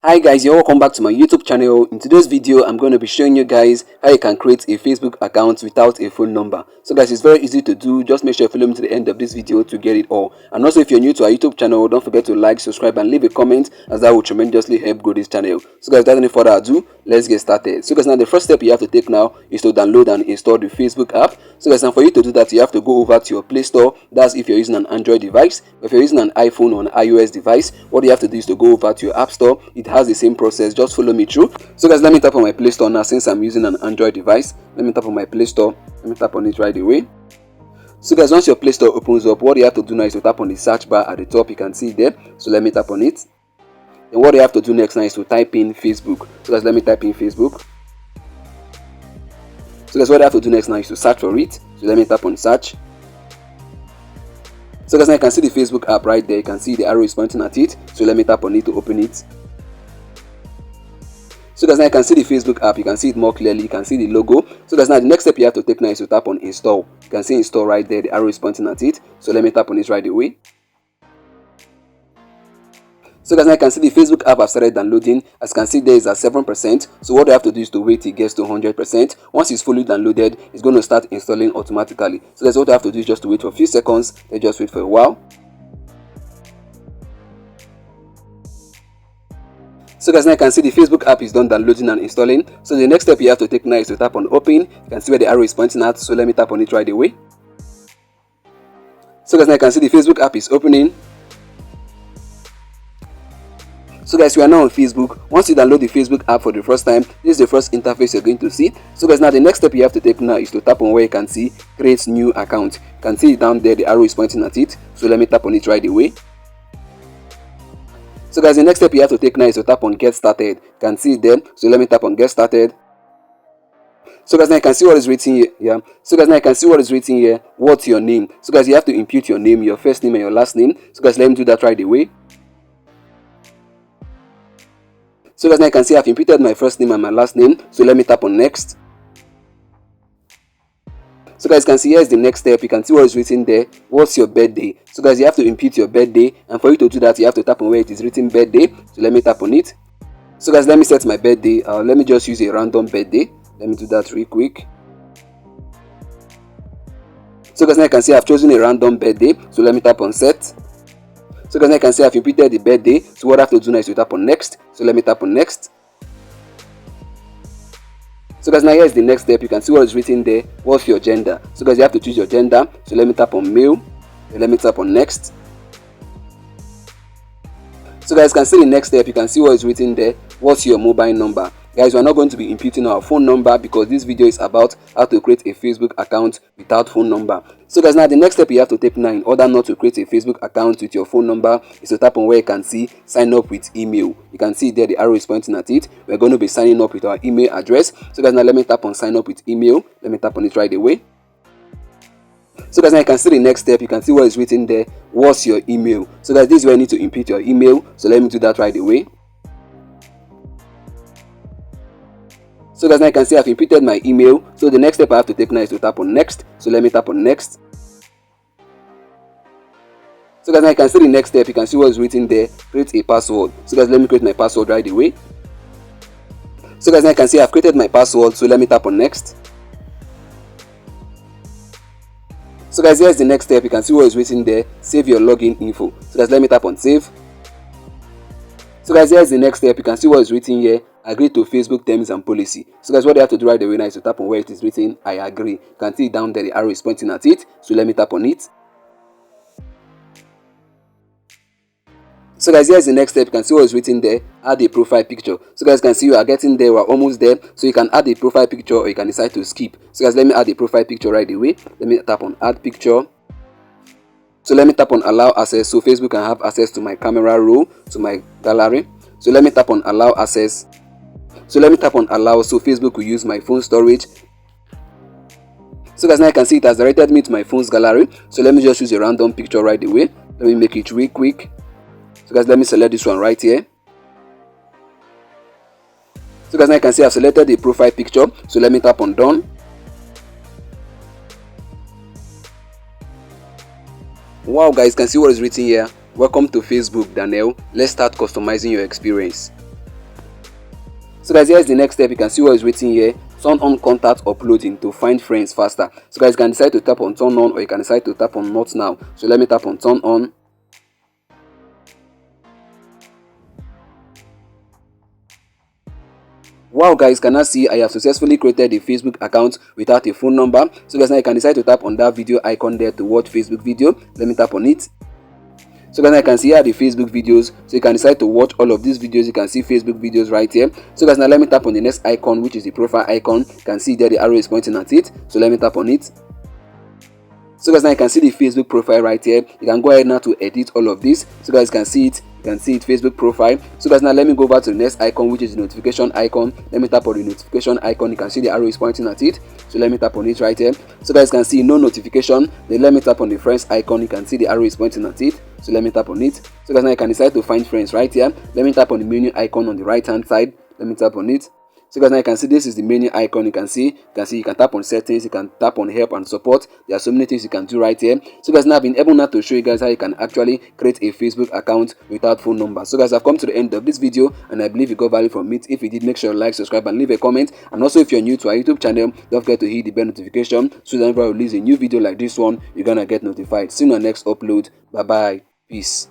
Hi guys, you're welcome back to my YouTube channel. In today's video, I'm going to be showing you guys how you can create a Facebook account without a phone number. So guys, it's very easy to do. Just make sure you follow me to the end of this video to get it all. And also, if you're new to our YouTube channel, don't forget to like, subscribe and leave a comment, as that will tremendously help grow this channel. So guys, without any further ado, let's get started. So guys, now the first step you have to take now is to download and install the Facebook app. So guys, and for you to do that, you have to go over to your Play Store. That's if you're using an Android device. If you're using an iPhone or an iOS device, what you have to do is to go over to your App Store. It has the same process. Just follow me through. So guys, let me tap on my Play Store now. Since I'm using an Android device, let me tap on my Play Store. Let me tap on it right away. So guys, once your Play Store opens up, what you have to do now is to tap on the search bar at the top. You can see it there. So let me tap on it. And what you have to do next now is to type in Facebook. So guys, let me type in Facebook. So guys, what I have to do next now is to search for it. So let me tap on search. So guys, now you can see the Facebook app right there. You can see the arrow is pointing at it. So let me tap on it to open it. So guys, now you can see the Facebook app. You can see it more clearly. You can see the logo. So guys, now the next step you have to take now is to tap on install. You can see install right there. The arrow is pointing at it. So let me tap on it right away. So guys, now you can see the Facebook app have started downloading. As you can see, there is at 7%. So what you have to do is to wait till it gets to 100%. Once it's fully downloaded, it's going to start installing automatically. So that's what you have to do is just to wait for a few seconds. Then just wait for a while. So guys, now you can see the Facebook app is done downloading and installing. So the next step you have to take now is to tap on open. You can see where the arrow is pointing at. So let me tap on it right away. So guys, now you can see the Facebook app is opening. So guys, we are now on Facebook. Once you download the Facebook app for the first time, this is the first interface you're going to see. So guys, now the next step you have to take now is to tap on where you can see create new account. You can see it down there, the arrow is pointing at it. So let me tap on it right away. So guys, the next step you have to take now is to tap on get started. You can see it there. So let me tap on get started. So guys, now you can see what is written here. Yeah. So guys, now you can see what is written here. What's your name? So guys, you have to input your name, your first name and your last name. So guys, let me do that right away. So guys, now you can see I've inputted my first name and my last name. So let me tap on next. So guys, you can see here is the next step. You can see what is written there. What's your birthday? So guys, you have to input your birthday, and for you to do that, you have to tap on where it is written birthday. So let me tap on it. So guys, let me set my birthday. Let me just use a random birthday. Let me do that real quick. So guys, now you can see I've chosen a random birthday. So let me tap on set. So guys, now you can see I've inputted the birthday. So what I have to do now is to tap on next. So let me tap on next. So guys, now here is the next step. You can see what is written there. What's your gender? So guys, you have to choose your gender. So let me tap on male. Let me tap on next. So guys, you can see the next step. You can see what is written there. What's your mobile number? Guys, we are not going to be inputting our phone number because this video is about how to create a Facebook account without phone number. So guys, now the next step you have to take now in order not to create a Facebook account with your phone number is to tap on where you can see sign up with email. You can see there the arrow is pointing at it. We're going to be signing up with our email address. So guys, now let me tap on sign up with email. Let me tap on it right away. So guys, now you can see the next step. You can see what is written there. What's your email? So guys, this is where you need to input your email. So let me do that right away. So guys, now you can see I've inputted my email. So the next step I have to take now is to tap on next. So let me tap on next. So guys, now you can see the next step. You can see what is written there. Create a password. So guys, let me create my password right away. So guys, now you can see I've created my password. So let me tap on next. So guys, here's the next step. You can see what is written there. Save your login info. So guys, let me tap on save. So guys, here's the next step. You can see what is written here. Agree to Facebook terms and policy. So guys, what you have to do right away now is to tap on where it is written I agree. You can see down there the arrow is pointing at it. So let me tap on it. So guys, here's the next step. You can see what is written there. Add a profile picture. So guys, you can see you are getting there. We're almost there. So you can add a profile picture or you can decide to skip. So guys, let me add a profile picture right away. Let me tap on add picture. So let me tap on allow access. So Facebook can have access to my camera roll, to my gallery. So let me tap on allow access. So let me tap on allow so Facebook will use my phone storage. So guys, now you can see it has directed me to my phone's gallery. So let me just use a random picture right away. Let me make it real quick. So guys, let me select this one right here. So guys, now you can see I've selected the profile picture. So let me tap on done. Wow guys, you can see what is written here. Welcome to Facebook, Daniel. Let's start customizing your experience. So guys, here's the next step. You can see what is waiting here. Turn on contact uploading to find friends faster. So guys, you can decide to tap on turn on, or you can decide to tap on not now. So let me tap on turn on. Wow guys, can I see I have successfully created a Facebook account without a phone number. So guys, now you can decide to tap on that video icon there to watch Facebook video. Let me tap on it. So guys, now you can see here the Facebook videos. So you can decide to watch all of these videos. You can see Facebook videos right here. So guys, now let me tap on the next icon, which is the profile icon. You can see there the arrow is pointing at it. So let me tap on it. So guys, now you can see the Facebook profile right here. You can go ahead now to edit all of this. So guys, you can see it. You can see it, Facebook profile. So guys, now let me go back to the next icon, which is the notification icon. Let me tap on the notification icon. You can see the arrow is pointing at it. So let me tap on it right here. So guys, you can see no notification. Then let me tap on the friends icon. You can see the arrow is pointing at it. So let me tap on it. So guys, now you can decide to find friends right here. Let me tap on the menu icon on the right hand side. Let me tap on it. So guys, now you can see this is the menu icon. You can tap on settings, you can tap on help and support. There are so many things you can do right here. So guys, now I've been able now to show you guys how you can actually create a Facebook account without phone number. So guys, I've come to the end of this video, and I believe you got value from it. If you did, make sure you like, subscribe, and leave a comment. And also, if you're new to our YouTube channel, don't forget to hit the bell notification so that whenever I release a new video like this one, you're gonna get notified. See you on our next upload. Bye bye. Peace.